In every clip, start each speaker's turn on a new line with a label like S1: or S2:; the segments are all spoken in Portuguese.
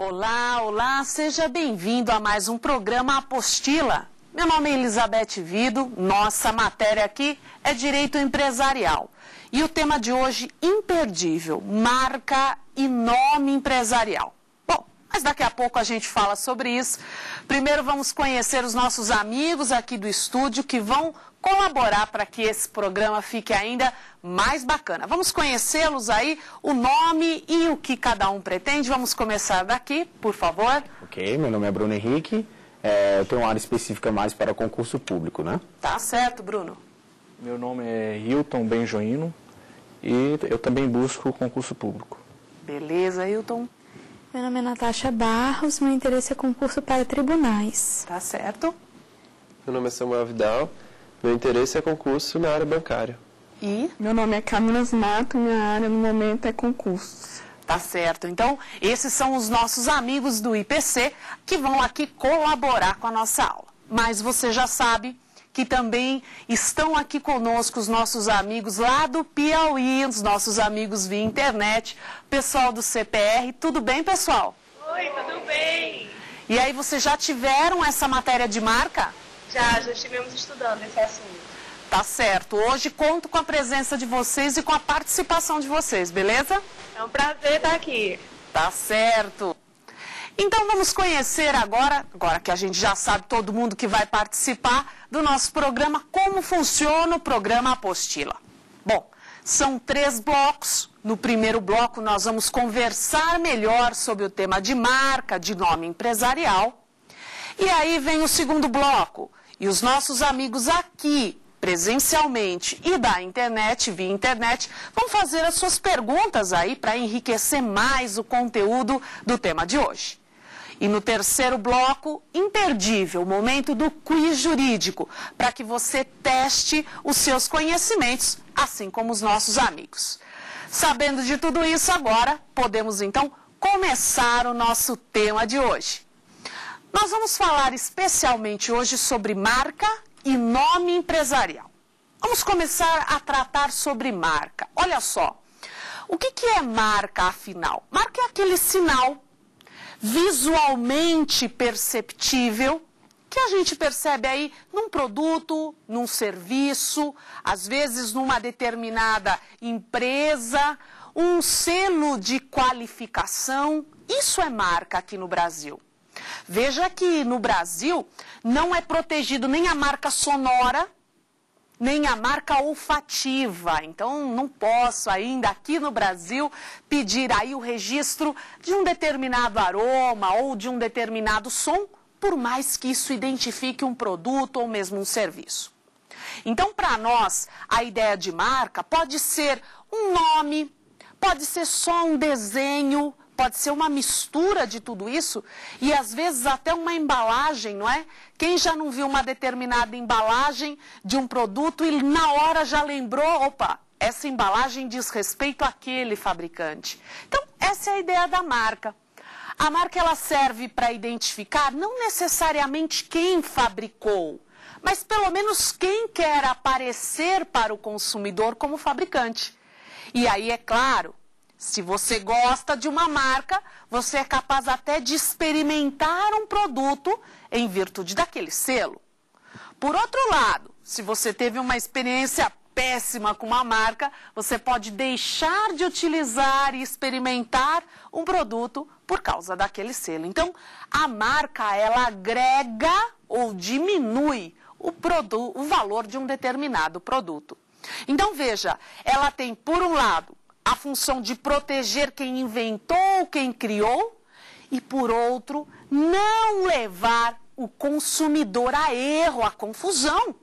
S1: Olá, olá, seja bem-vindo a mais um programa Apostila. Meu nome é Elizabeth Vido, nossa matéria aqui é Direito Empresarial. E o tema de hoje, imperdível, marca e nome empresarial. Bom, mas daqui a pouco a gente fala sobre isso. Primeiro vamos conhecer os nossos amigos aqui do estúdio que vão colaborar para que esse programa fique ainda mais bacana. Vamos conhecê-los aí, o nome e o que cada um pretende. Vamos começar daqui, por favor.
S2: Ok, meu nome é Bruno Henrique, eu tenho uma área específica mais para concurso público, né?
S1: Tá certo, Bruno.
S3: Meu nome é Hilton Benjoino e eu também busco concurso público.
S1: Beleza, Hilton.
S4: Meu nome é Natasha Barros, meu interesse é concurso para tribunais.
S1: Tá certo.
S5: Meu nome é Samuel Vidal, meu interesse é concurso na área bancária.
S1: E?
S6: Meu nome é Camila Nato, minha área no momento é concursos.
S1: Tá certo. Então, esses são os nossos amigos do IPC que vão aqui colaborar com a nossa aula. Mas você já sabe que também estão aqui conosco os nossos amigos lá do Piauí, os nossos amigos via internet, pessoal do CPR. Tudo bem, pessoal?
S7: Oi, tudo bem?
S1: E aí, vocês já tiveram essa matéria de marca?
S7: Já estivemos estudando esse assunto.
S1: Tá certo. Hoje conto com a presença de vocês e com a participação de vocês, beleza?
S7: É um prazer estar aqui.
S1: Tá certo. Então vamos conhecer agora que a gente já sabe, todo mundo que vai participar do nosso programa, como funciona o programa Apostila. Bom, são 3 blocos. No primeiro bloco nós vamos conversar melhor sobre o tema de marca, de nome empresarial. E aí vem o segundo bloco. E os nossos amigos aqui, presencialmente e da internet, via internet, vão fazer as suas perguntas aí para enriquecer mais o conteúdo do tema de hoje. E no terceiro bloco, imperdível, o momento do quiz jurídico, para que você teste os seus conhecimentos, assim como os nossos amigos. Sabendo de tudo isso agora, podemos então começar o nosso tema de hoje. Nós vamos falar especialmente hoje sobre marca e nome empresarial. Vamos começar a tratar sobre marca. Olha só, o que é marca afinal? Marca é aquele sinal visualmente perceptível que a gente percebe aí num produto, num serviço, às vezes numa determinada empresa, um selo de qualificação. Isso é marca aqui no Brasil. Veja que no Brasil não é protegido nem a marca sonora, nem a marca olfativa. Então, não posso ainda aqui no Brasil pedir aí o registro de um determinado aroma ou de um determinado som, por mais que isso identifique um produto ou mesmo um serviço. Então, para nós, a ideia de marca pode ser um nome, pode ser só um desenho, pode ser uma mistura de tudo isso e às vezes até uma embalagem, não é? Quem já não viu uma determinada embalagem de um produto e na hora já lembrou, opa, essa embalagem diz respeito àquele fabricante. Então, essa é a ideia da marca. A marca ela serve para identificar não necessariamente quem fabricou, mas pelo menos quem quer aparecer para o consumidor como fabricante. E aí, é claro, se você gosta de uma marca, você é capaz até de experimentar um produto em virtude daquele selo. Por outro lado, se você teve uma experiência péssima com uma marca, você pode deixar de utilizar e experimentar um produto por causa daquele selo. Então, a marca, ela agrega ou diminui o valor de um determinado produto. Então, veja, ela tem, por um lado, a função de proteger quem inventou, quem criou, e por outro, não levar o consumidor a erro, a confusão.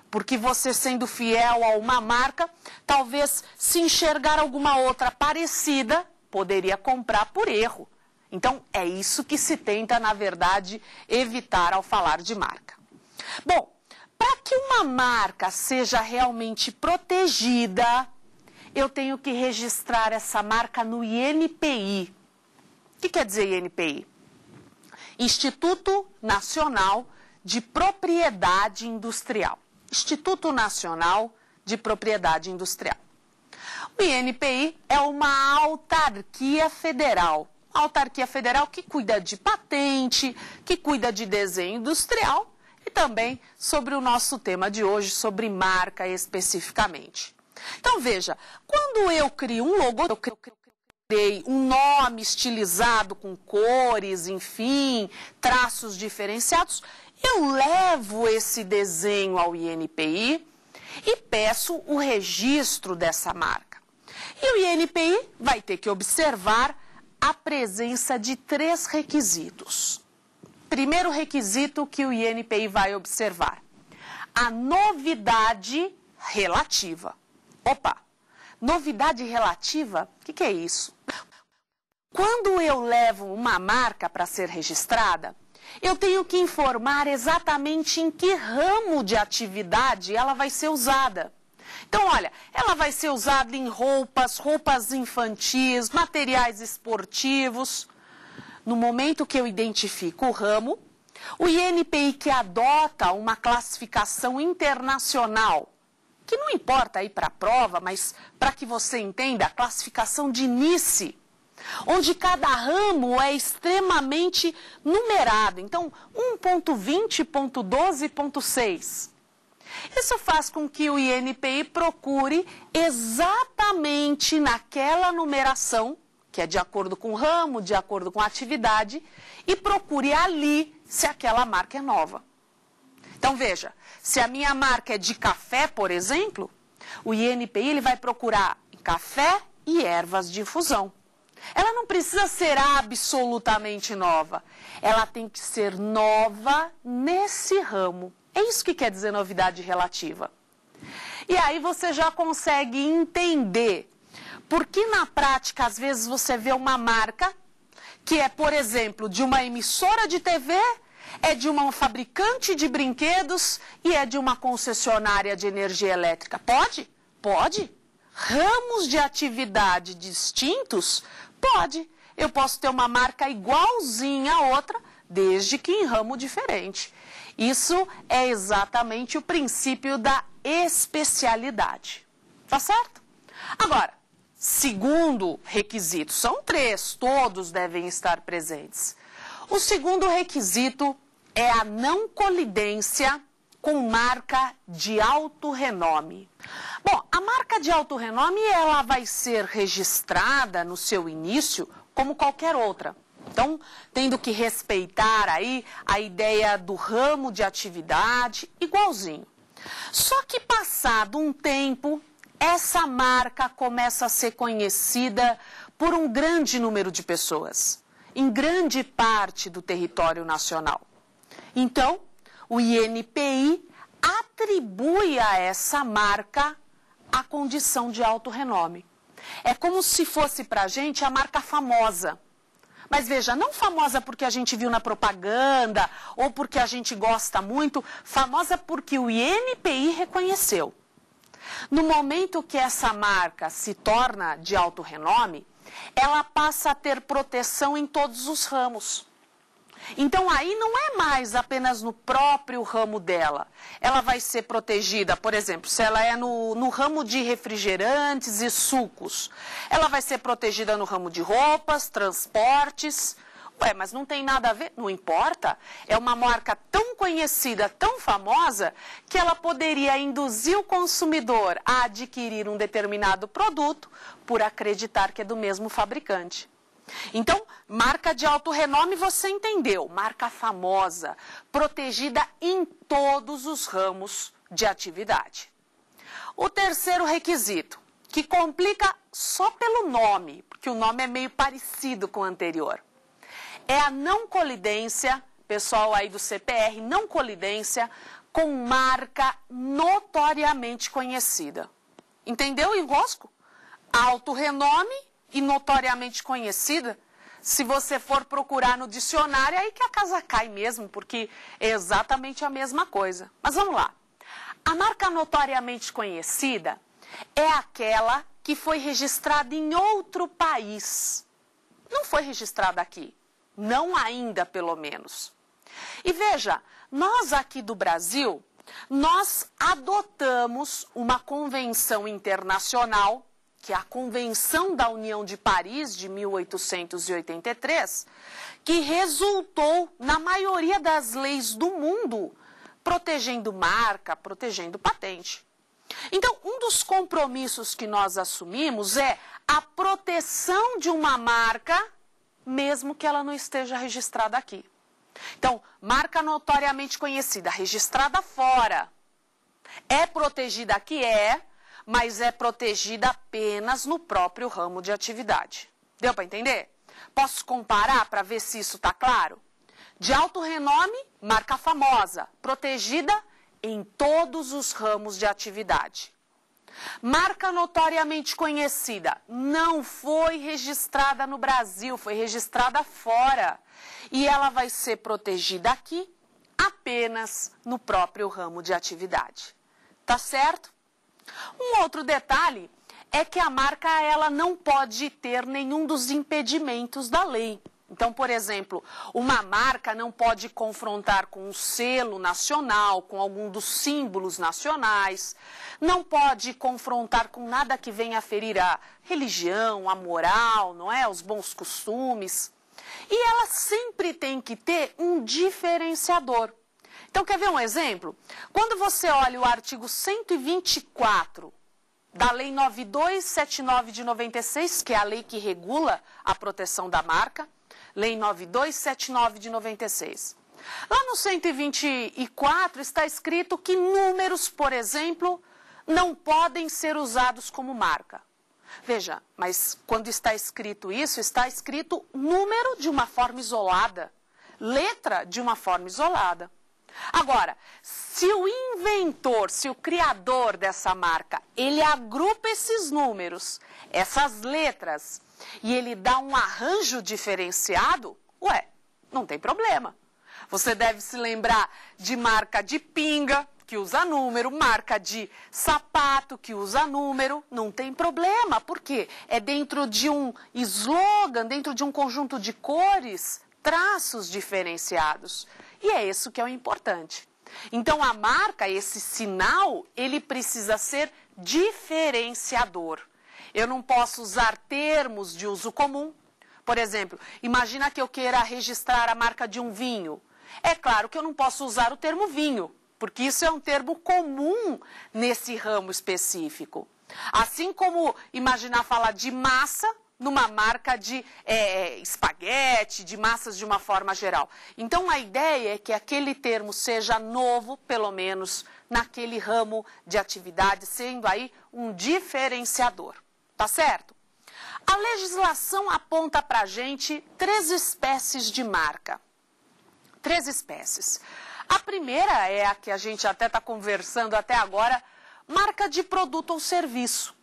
S1: Porque você sendo fiel a uma marca, talvez se enxergar alguma outra parecida, poderia comprar por erro. Então, é isso que se tenta, na verdade, evitar ao falar de marca. Bom, para que uma marca seja realmente protegida, eu tenho que registrar essa marca no INPI. O que quer dizer INPI? Instituto Nacional de Propriedade Industrial. Instituto Nacional de Propriedade Industrial. O INPI é uma autarquia federal, a autarquia federal que cuida de patente, que cuida de desenho industrial e também sobre o nosso tema de hoje, sobre marca especificamente. Então veja, quando eu crio um logo, eu criei um nome estilizado com cores, enfim, traços diferenciados, eu levo esse desenho ao INPI e peço o registro dessa marca. E o INPI vai ter que observar a presença de 3 requisitos. Primeiro requisito que o INPI vai observar: a novidade relativa. Opa, novidade relativa? O que é isso? Quando eu levo uma marca para ser registrada, eu tenho que informar exatamente em que ramo de atividade ela vai ser usada. Então, olha, ela vai ser usada em roupas infantis, materiais esportivos. No momento que eu identifico o ramo, o INPI que adota uma classificação internacional, que não importa aí para a prova, mas para que você entenda, a classificação de Nice, onde cada ramo é extremamente numerado. Então, 1.20.12.6. Isso faz com que o INPI procure exatamente naquela numeração, que é de acordo com o ramo, de acordo com a atividade, e procure ali se aquela marca é nova. Então veja, se a minha marca é de café, por exemplo, o INPI ele vai procurar café e ervas de infusão. Ela não precisa ser absolutamente nova, ela tem que ser nova nesse ramo. É isso que quer dizer novidade relativa. E aí você já consegue entender porque na prática, às vezes, você vê uma marca que é, por exemplo, de uma emissora de TV, é de uma fabricante de brinquedos e é de uma concessionária de energia elétrica. Pode? Pode. Ramos de atividade distintos? Pode. Eu posso ter uma marca igualzinha a outra, desde que em ramo diferente. Isso é exatamente o princípio da especialidade. Tá certo? Agora, segundo requisito, são 3, todos devem estar presentes. O segundo requisito é a não colidência com marca de alto renome. Bom, a marca de alto renome, ela vai ser registrada no seu início como qualquer outra. Então, tendo que respeitar aí a ideia do ramo de atividade, igualzinho. Só que passado um tempo, essa marca começa a ser conhecida por um grande número de pessoas, em grande parte do território nacional. Então, o INPI atribui a essa marca a condição de alto renome. É como se fosse para a gente a marca famosa. Mas veja, não famosa porque a gente viu na propaganda ou porque a gente gosta muito, famosa porque o INPI reconheceu. No momento que essa marca se torna de alto renome, ela passa a ter proteção em todos os ramos. Então aí não é mais apenas no próprio ramo dela. Ela vai ser protegida, por exemplo, se ela é no ramo de refrigerantes e sucos. Ela vai ser protegida no ramo de roupas, transportes. Ué, mas não tem nada a ver? Não importa. É uma marca tão conhecida, tão famosa, que ela poderia induzir o consumidor a adquirir um determinado produto por acreditar que é do mesmo fabricante. Então, marca de alto renome, você entendeu. Marca famosa, protegida em todos os ramos de atividade. O terceiro requisito, que complica só pelo nome, porque o nome é meio parecido com o anterior, é a não colidência, pessoal aí do CPR, não colidência com marca notoriamente conhecida. Entendeu, Igosco? Alto renome e notoriamente conhecida. Se você for procurar no dicionário, é aí que a casa cai mesmo, porque é exatamente a mesma coisa. Mas vamos lá. A marca notoriamente conhecida é aquela que foi registrada em outro país. Não foi registrada aqui. Não ainda, pelo menos. E veja, nós aqui do Brasil, nós adotamos uma convenção internacional que é a Convenção da União de Paris de 1883, que resultou na maioria das leis do mundo, protegendo marca, protegendo patente. Então, um dos compromissos que nós assumimos é a proteção de uma marca, mesmo que ela não esteja registrada aqui. Então, marca notoriamente conhecida, registrada fora, é protegida aqui? É, mas é protegida apenas no próprio ramo de atividade. Deu para entender? Posso comparar para ver se isso está claro? De alto renome, marca famosa, protegida em todos os ramos de atividade. Marca notoriamente conhecida, não foi registrada no Brasil, foi registrada fora. E ela vai ser protegida aqui apenas no próprio ramo de atividade. Tá certo? Um outro detalhe é que a marca ela não pode ter nenhum dos impedimentos da lei. Então, por exemplo, uma marca não pode confrontar com um selo nacional, com algum dos símbolos nacionais, não pode confrontar com nada que venha a ferir a religião, a moral, não é? Os bons costumes. E ela sempre tem que ter um diferenciador. Então, quer ver um exemplo? Quando você olha o artigo 124 da Lei 9279 de 96, que é a lei que regula a proteção da marca, Lei 9279 de 96. Lá no 124 está escrito que números, por exemplo, não podem ser usados como marca. Veja, mas quando está escrito isso, está escrito número de uma forma isolada, letra de uma forma isolada. Agora, se o inventor, se o criador dessa marca, ele agrupa esses números, essas letras, e ele dá um arranjo diferenciado, ué, não tem problema. Você deve se lembrar de marca de pinga, que usa número, marca de sapato, que usa número, não tem problema. Por quê? É dentro de um slogan, dentro de um conjunto de cores, traços diferenciados. E é isso que é o importante. Então, a marca, esse sinal, ele precisa ser diferenciador. Eu não posso usar termos de uso comum. Por exemplo, imagina que eu queira registrar a marca de um vinho. É claro que eu não posso usar o termo vinho, porque isso é um termo comum nesse ramo específico. Assim como imaginar falar de massa numa marca de espaguete, de massas de uma forma geral. Então, a ideia é que aquele termo seja novo, pelo menos naquele ramo de atividade, sendo aí um diferenciador. Tá certo? A legislação aponta para a gente 3 espécies de marca. 3 espécies. A primeira é a que a gente até está conversando até agora, marca de produto ou serviço,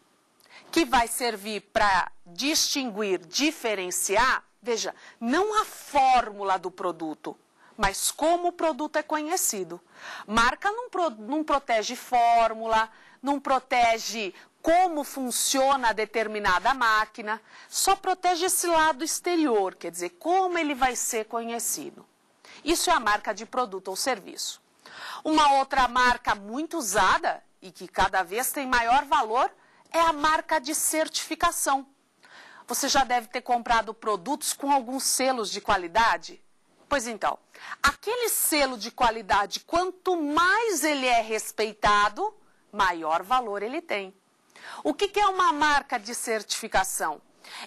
S1: que vai servir para distinguir, diferenciar, veja, não a fórmula do produto, mas como o produto é conhecido. Marca não protege fórmula, não protege como funciona determinada máquina, só protege esse lado exterior, quer dizer, como ele vai ser conhecido. Isso é a marca de produto ou serviço. Uma outra marca muito usada e que cada vez tem maior valor é a marca de certificação. Você já deve ter comprado produtos com alguns selos de qualidade? Pois então, aquele selo de qualidade, quanto mais ele é respeitado, maior valor ele tem. O que é uma marca de certificação?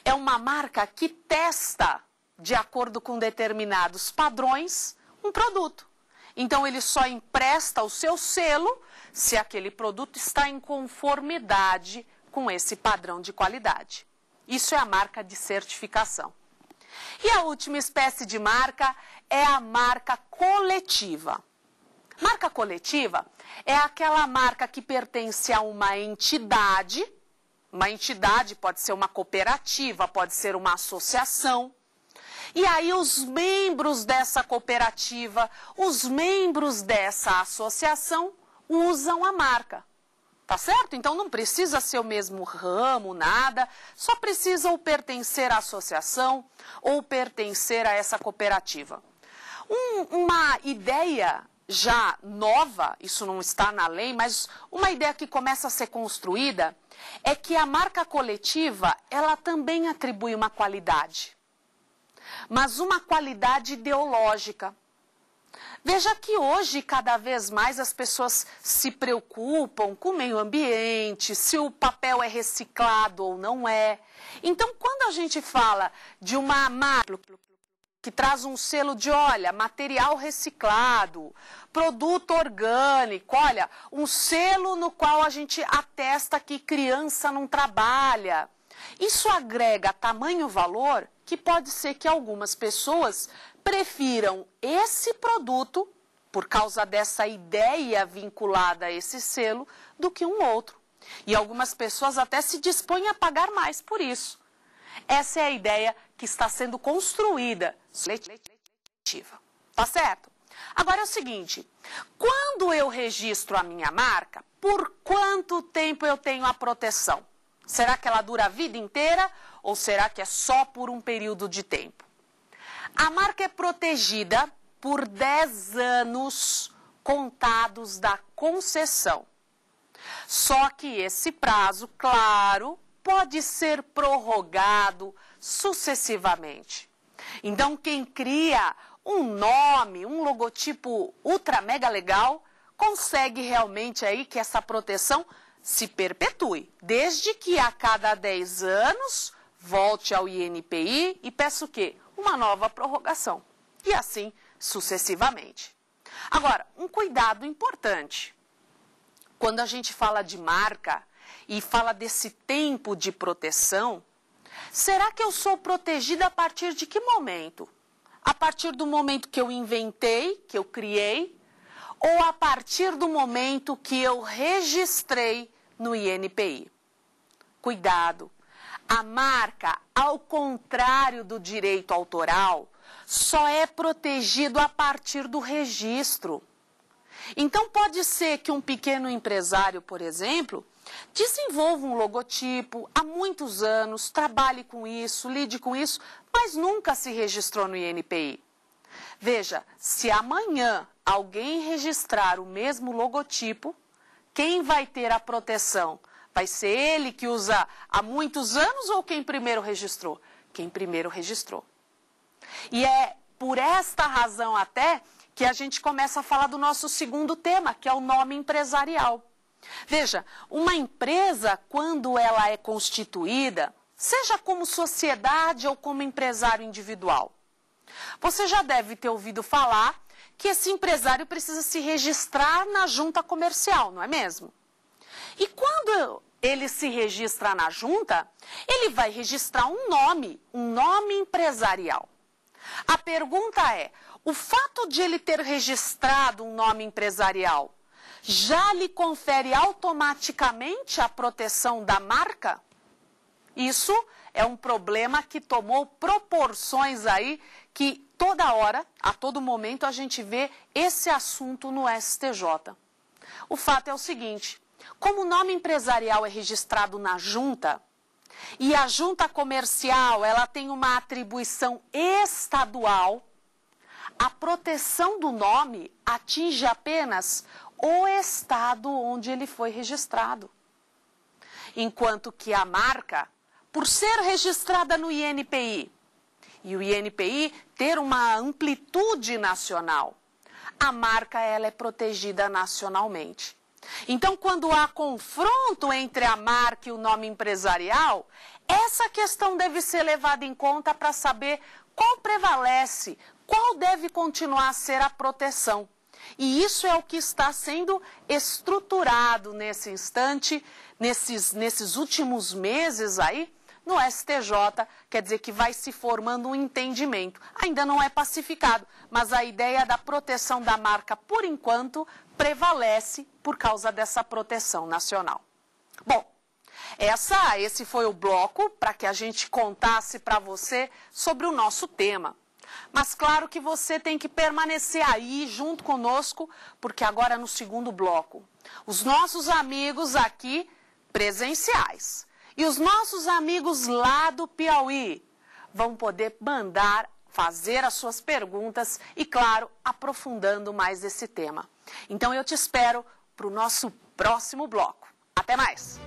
S1: É uma marca que testa, de acordo com determinados padrões, um produto. Então, ele só empresta o seu selo se aquele produto está em conformidade com esse padrão de qualidade. Isso é a marca de certificação. E a última espécie de marca é a marca coletiva. Marca coletiva é aquela marca que pertence a uma entidade pode ser uma cooperativa, pode ser uma associação. E aí os membros dessa cooperativa, os membros dessa associação usam a marca. Tá certo? Então não precisa ser o mesmo ramo, nada, só precisa ou pertencer à associação ou pertencer a essa cooperativa. Uma ideia já nova, isso não está na lei, mas uma ideia que começa a ser construída é que a marca coletiva, ela também atribui uma qualidade, mas uma qualidade ideológica. Veja que hoje, cada vez mais, as pessoas se preocupam com o meio ambiente, se o papel é reciclado ou não é. Então, quando a gente fala de uma marca que traz um selo de, olha, material reciclado, produto orgânico, olha, um selo no qual a gente atesta que criança não trabalha. Isso agrega tamanho valor que pode ser que algumas pessoas prefiram esse produto, por causa dessa ideia vinculada a esse selo, do que um outro. E algumas pessoas até se dispõem a pagar mais por isso. Essa é a ideia que está sendo construída. Tá certo? Agora é o seguinte, quando eu registro a minha marca, por quanto tempo eu tenho a proteção? Será que ela dura a vida inteira ou será que é só por um período de tempo? A marca é protegida por 10 anos contados da concessão. Só que esse prazo, claro, pode ser prorrogado sucessivamente. Então, quem cria um nome, um logotipo ultra mega legal, consegue realmente aí que essa proteção se perpetue, desde que a cada 10 anos volte ao INPI e peça o quê? Uma nova prorrogação. E assim sucessivamente. Agora, um cuidado importante. Quando a gente fala de marca e fala desse tempo de proteção, será que eu sou protegida a partir de que momento? A partir do momento que eu inventei, que eu criei, ou a partir do momento que eu registrei no INPI? Cuidado! A marca, ao contrário do direito autoral, só é protegido a partir do registro. Então, pode ser que um pequeno empresário, por exemplo, desenvolva um logotipo há muitos anos, trabalhe com isso, lide com isso, mas nunca se registrou no INPI. Veja, se amanhã alguém registrar o mesmo logotipo, quem vai ter a proteção? Vai ser ele que usa há muitos anos ou quem primeiro registrou? Quem primeiro registrou. E é por esta razão até que a gente começa a falar do nosso segundo tema, que é o nome empresarial. Veja, uma empresa, quando ela é constituída, seja como sociedade ou como empresário individual, você já deve ter ouvido falar que esse empresário precisa se registrar na junta comercial, não é mesmo? E quando ele se registra na junta, ele vai registrar um nome empresarial. A pergunta é, o fato de ele ter registrado um nome empresarial já lhe confere automaticamente a proteção da marca? Isso é um problema que tomou proporções aí que toda hora, a todo momento, a gente vê esse assunto no STJ. O fato é o seguinte, como o nome empresarial é registrado na junta, e a junta comercial ela tem uma atribuição estadual, a proteção do nome atinge apenas o estado onde ele foi registrado. Enquanto que a marca, por ser registrada no INPI, e o INPI ter uma amplitude nacional, a marca ela é protegida nacionalmente. Então, quando há confronto entre a marca e o nome empresarial, essa questão deve ser levada em conta para saber qual prevalece, qual deve continuar a ser a proteção. E isso é o que está sendo estruturado nesse instante, nesses últimos meses aí, no STJ, quer dizer que vai se formando um entendimento. Ainda não é pacificado, mas a ideia da proteção da marca, por enquanto, prevalece por causa dessa proteção nacional. Bom, esse foi o bloco para que a gente contasse para você sobre o nosso tema. Mas claro que você tem que permanecer aí junto conosco, porque agora no segundo bloco, os nossos amigos aqui presenciais e os nossos amigos lá do Piauí vão poder mandar fazer as suas perguntas e, claro, aprofundando mais esse tema. Então eu te espero para o nosso próximo bloco. Até mais!